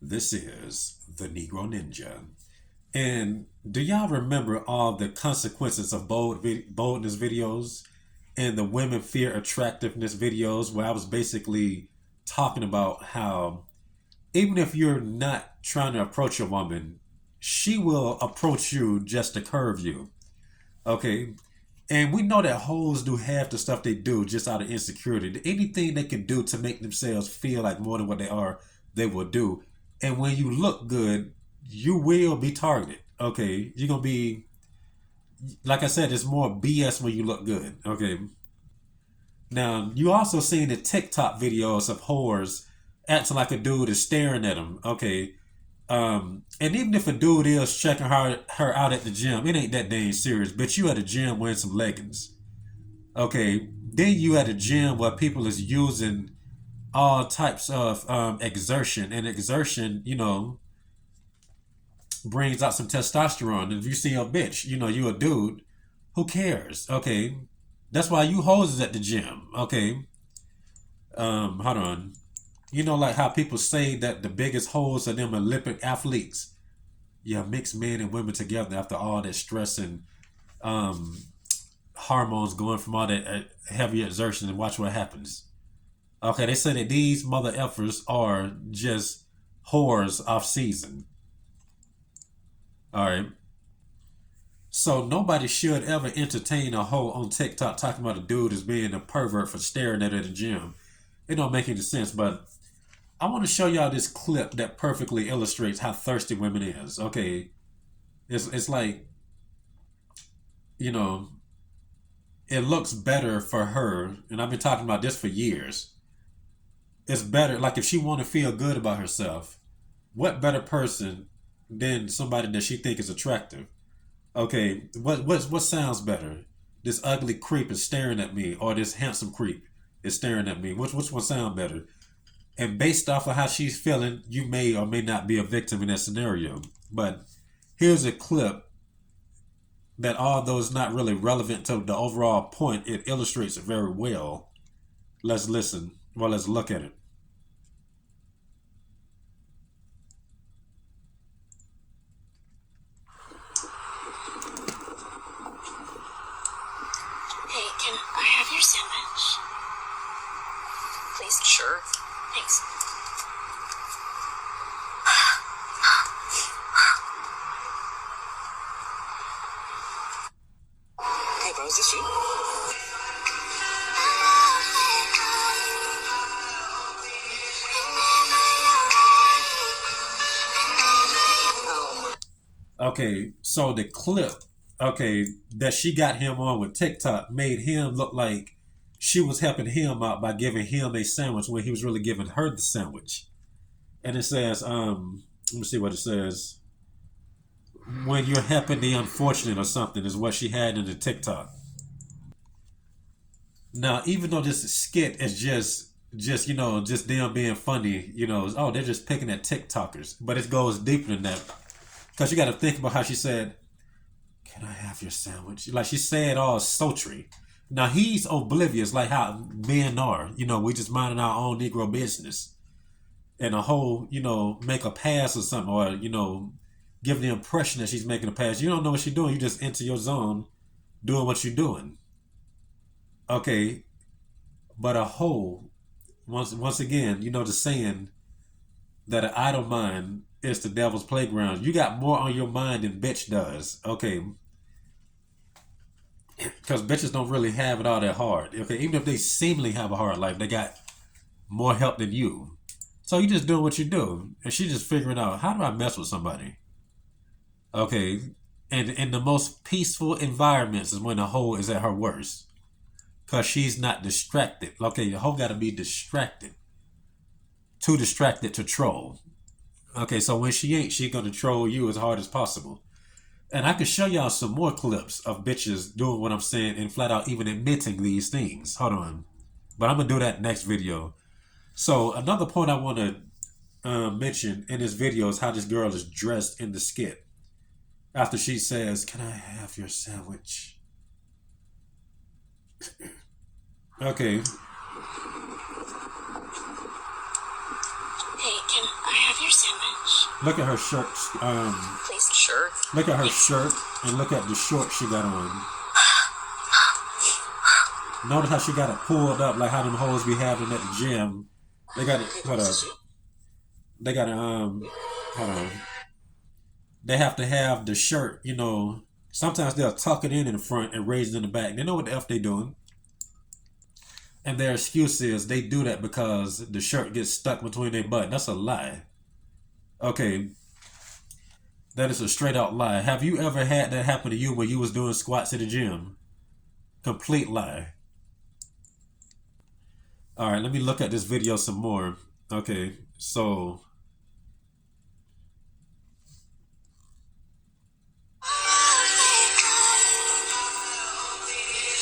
This is the Negro Ninja. And do y'all remember all the consequences of boldness videos and the women fear attractiveness videos where I was basically talking about how even if you're not trying to approach a woman, she will approach you just to curve you. Okay. And we know that hoes do half the stuff they do just out of insecurity. Anything they can do to make themselves feel like more than what they are, they will do. And when you look good, you will be targeted. Okay. You're going to be, like I said, it's more BS when you look good. Okay. Now, you also seen the TikTok videos of whores acting like a dude is staring at them. Okay. And even if a dude is checking her out at the gym, it ain't that dang serious. But you at the gym wearing some leggings. Okay. Then you at a gym where people is using all types of exertion. And exertion, brings out some testosterone. And if you see a bitch, you a dude, who cares? Okay. That's why you hoes is at the gym. Okay. Hold on. Like how people say that the biggest hoes are them Olympic athletes. Yeah, mix men and women together after all that stress and um, hormones going from all that heavy exertion, and watch what happens. Okay, they say that these mother effers are just whores off season. All right. So nobody should ever entertain a hoe on TikTok talking about a dude as being a pervert for staring at her at the gym. It don't make any sense, but I want to show y'all this clip that perfectly illustrates how thirsty women is. Okay, it's like you know it looks better for her, and I've been talking about this for years. It's better, like if she want to feel good about herself, what better person than somebody that she think is attractive? Okay, what sounds better? This ugly creep is staring at me, or this handsome creep is staring at me. Which one sound better? And based off of how she's feeling, you may or may not be a victim in that scenario. But here's a clip that, although it's not really relevant to the overall point, it illustrates it very well. Let's listen. Well, let's look at it. Hey, can I have your sandwich? Please? Sure. Thanks. Hey, bro, is this you? Okay, so the clip, okay, that she got him on with TikTok made him look like she was helping him out by giving him a sandwich when he was really giving her the sandwich. And it says, let me see what it says. When you're helping the unfortunate or something is what she had in the TikTok. Now, even though this skit is just them being funny, oh, they're just picking at TikTokers, but it goes deeper than that. Because you got to think about how she said, "Can I have your sandwich?" Like she said, all sultry. Now he's oblivious, like how men are. We just minding our own Negro business, and a whole, make a pass or something, or give the impression that she's making a pass. You don't know what she's doing. You just enter your zone, doing what you're doing. Okay, but a whole, once again, the saying that an idle mind is the devil's playground. You got more on your mind than bitch does. Okay, because bitches don't really have it all that hard. Okay, even if they seemingly have a hard life, they got more help than you. So you just doing what you do, and she just figuring out, how do I mess with somebody? Okay, and in the most peaceful environments is when the hoe is at her worst, cause she's not distracted. Okay, the hoe got to be distracted, too distracted to troll. Okay, so when she ain't, she gonna troll you as hard as possible. And I can show y'all some more clips of bitches doing what I'm saying and flat out even admitting these things. Hold on. But I'm going to do that next video. So another point I want to mention in this video is how this girl is dressed in the skit. After she says, "Can I have your sandwich?" Okay. Hey, can can I have your sandwich? Look at her shirt. Please. Sure. Look at her shirt and look at the shorts she got on. Notice how she got it pulled up like how them hoes be having at the gym. They got it. Hold up. They got it. Hold on. They have to have the shirt. You know, sometimes they'll tuck it in the front and raise it in the back. They know what the f they doing. And their excuse is they do that because the shirt gets stuck between their butt. That's a lie. Okay. That is a straight out lie. Have you ever had that happen to you when you was doing squats at the gym? Complete lie. All right, let me look at this video some more. Okay, so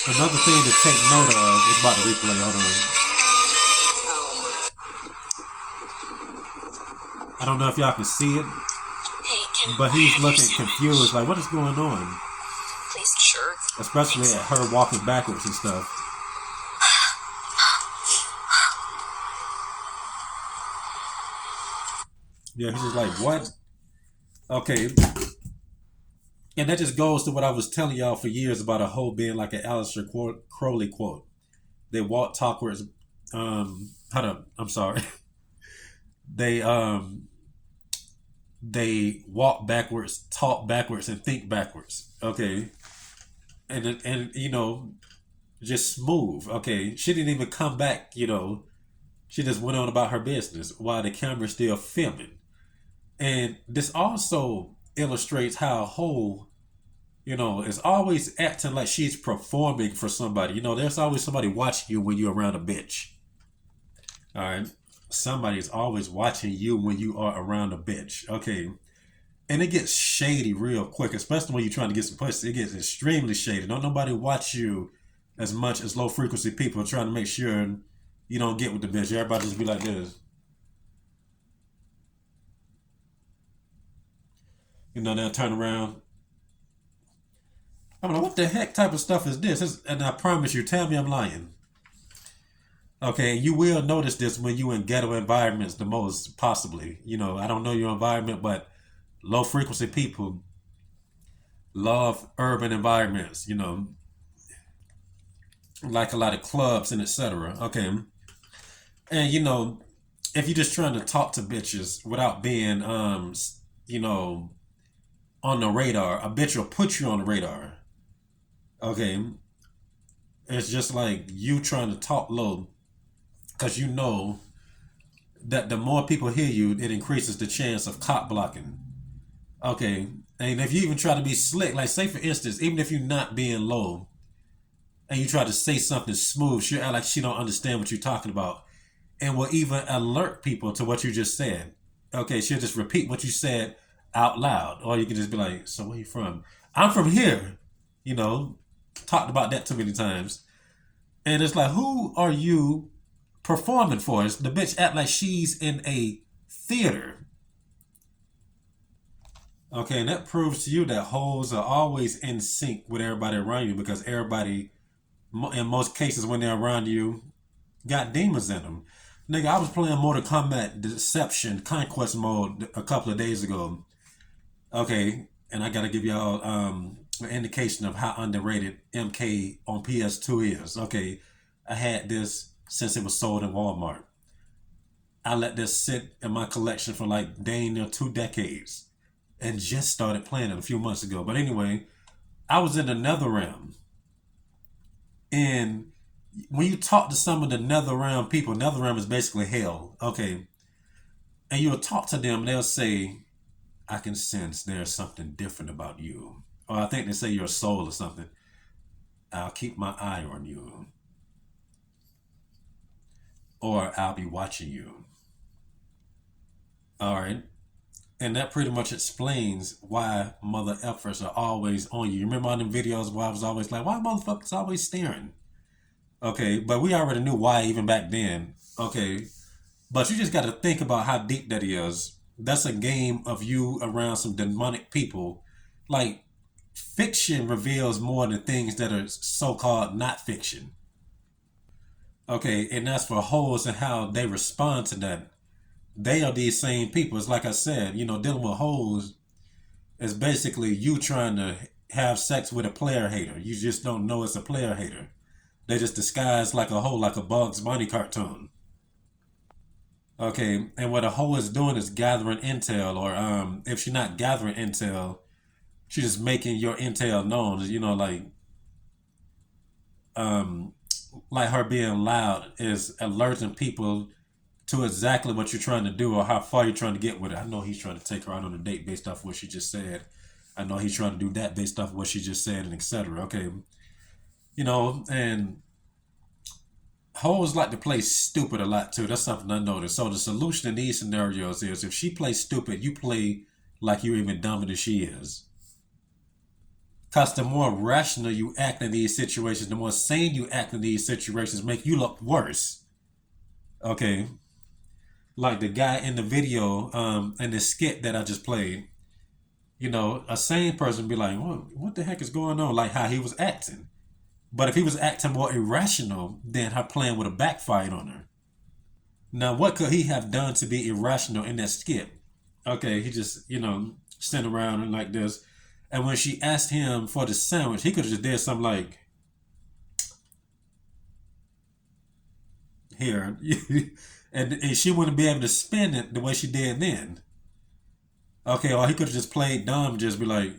another thing to take note of is about to replay. Hold on. I don't know if y'all can see it, Hey, can but I he's have your looking sandwich? confused, like what is going on? Please. Sure. Especially at her walking backwards and stuff. Yeah, he's just like, what? Okay. And that just goes to what I was telling y'all for years about a hoe being like an Aleister Crowley quote. They walk, talk words. Hold up. I'm sorry. They walk backwards, talk backwards, and think backwards. Okay. And you know, just smooth. Okay. She didn't even come back, you know. She just went on about her business while the camera's still filming. And this also illustrates how a hoe, you know, is always acting like she's performing for somebody. You know, there's always somebody watching you when you're around a bitch. All right. Somebody is always watching you when you are around a bitch. Okay. And it gets shady real quick, especially when you're trying to get some pussy. It gets extremely shady. Don't nobody watch you as much as low frequency people trying to make sure you don't get with the bitch. Everybody just be like this. You know, they'll turn around. I don't know what the heck type of stuff is this. And I promise you, tell me I'm lying. Okay, you will notice this when you in ghetto environments the most, possibly. You know, I don't know your environment, but low frequency people love urban environments, you know, like a lot of clubs and etc. Okay. And you know, if you're just trying to talk to bitches without being you know, on the radar, a bitch will put you on the radar. Okay. It's just like you trying to talk low because you know that the more people hear you, it increases the chance of cop blocking. Okay. And if you even try to be slick, like say for instance, even if you're not being low and you try to say something smooth, she'll act like she don't understand what you're talking about and will even alert people to what you just said. Okay, she'll just repeat what you said out loud. Or you can just be like, so where you from? I'm from here. You know, talked about that too many times. And it's like, who are you performing for? The bitch act like she's in a theater. Okay, and that proves to you that hoes are always in sync with everybody around you because everybody, in most cases when they're around you, got demons in them. Nigga, I was playing Mortal Kombat Deception Conquest mode a couple of days ago. Okay, and I gotta give y'all an indication of how underrated MK on PS2 is. Okay, I had this since it was sold in Walmart. I let this sit in my collection for like dang near 2 decades and just started playing it a few months ago. But anyway, I was in the Nether Realm. And when you talk to some of the Nether Realm people, Nether Realm is basically hell. Okay. And you'll talk to them, they'll say, I can sense there's something different about you. Or I think they say you're a soul or something. I'll keep my eye on you. Or I'll be watching you. All right. And that pretty much explains why mother effers are always on you. You remember on them videos where I was always like, why motherfuckers always staring? Okay, but we already knew why even back then. Okay, but you just got to think about how deep that is. That's a game of you around some demonic people. Like, fiction reveals more than things that are so-called not fiction. Okay, and that's for hoes and how they respond to that. they are these same people. It's like I said, dealing with hoes is basically you trying to have sex with a player hater. You just don't know it's a player hater. They just disguise like a hoe, like a Bugs Bunny cartoon. Okay, and what a hoe is doing is gathering intel, or if she's not gathering intel, she's just making your intel known. Um, like her being loud is alerting people to exactly what you're trying to do or how far you're trying to get with it. I know he's trying to take her out on a date based off what she just said. I know he's trying to do that based off what she just said, and etc. Okay, and hoes like to play stupid a lot too. That's something I noticed. So the solution in these scenarios is if she plays stupid, you play like you're even dumber than she is. Because the more rational you act in these situations, the more sane you act in these situations, make you look worse. Okay. Like the guy in the video, in the skit that I just played, a sane person be like, what the heck is going on? Like how he was acting. But if he was acting more irrational, then her plan would have backfired on her. Now, what could he have done to be irrational in that skit? Okay, he just, sitting around and like this. And when she asked him for the sandwich, he could have just did something like, here. and she wouldn't be able to spin it the way she did then. Okay, or he could have just played dumb and just be like,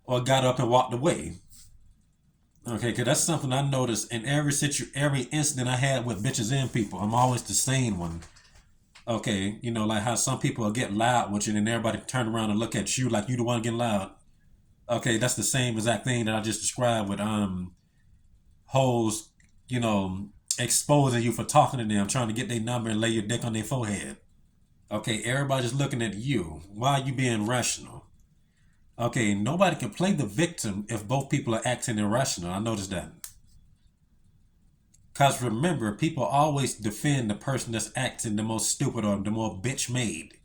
or got up and walked away. Okay, because that's something I noticed in every incident I had with bitches and people. I'm always the sane one. Okay, like how some people will get loud with you and everybody turn around and look at you like you the one getting loud. Okay, that's the same exact thing that I just described with hoes, exposing you for talking to them, trying to get their number and lay your dick on their forehead. Okay, everybody's looking at you. Why are you being rational? Okay, nobody can play the victim if both people are acting irrational. I noticed that. Because remember, people always defend the person that's acting the most stupid or the more bitch made.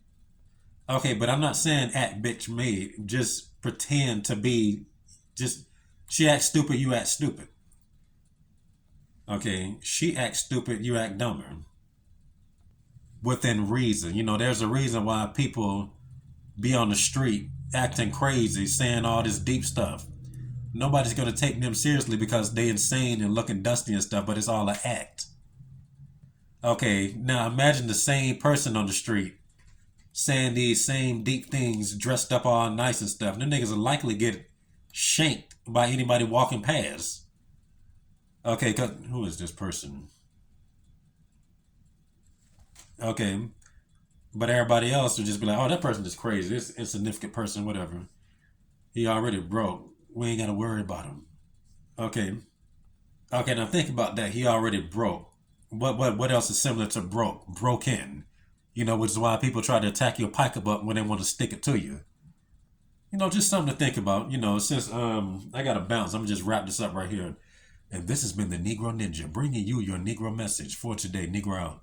Okay, but I'm not saying act bitch made. Just pretend to be, she acts stupid, you act stupid. Okay, she acts stupid, you act dumber. Within reason. There's a reason why people be on the street acting crazy, saying all this deep stuff. Nobody's going to take them seriously because they insane and looking dusty and stuff, but it's all an act. Okay, now imagine the same person on the street saying these same deep things, dressed up all nice and stuff. Them niggas will likely get shanked by anybody walking past. Okay, who is this person? Okay, but everybody else will just be like, oh, that person is crazy. This insignificant person, whatever. He already broke. We ain't got to worry about him. Okay. Okay, now think about that. He already broke. What else is similar to broke? Broken. Which is why people try to attack your pocketbook when they want to stick it to you. Just something to think about. Since I got to bounce, I'm going to just wrap this up right here. And this has been the Negro Ninja, bringing you your Negro message for today. Negro out.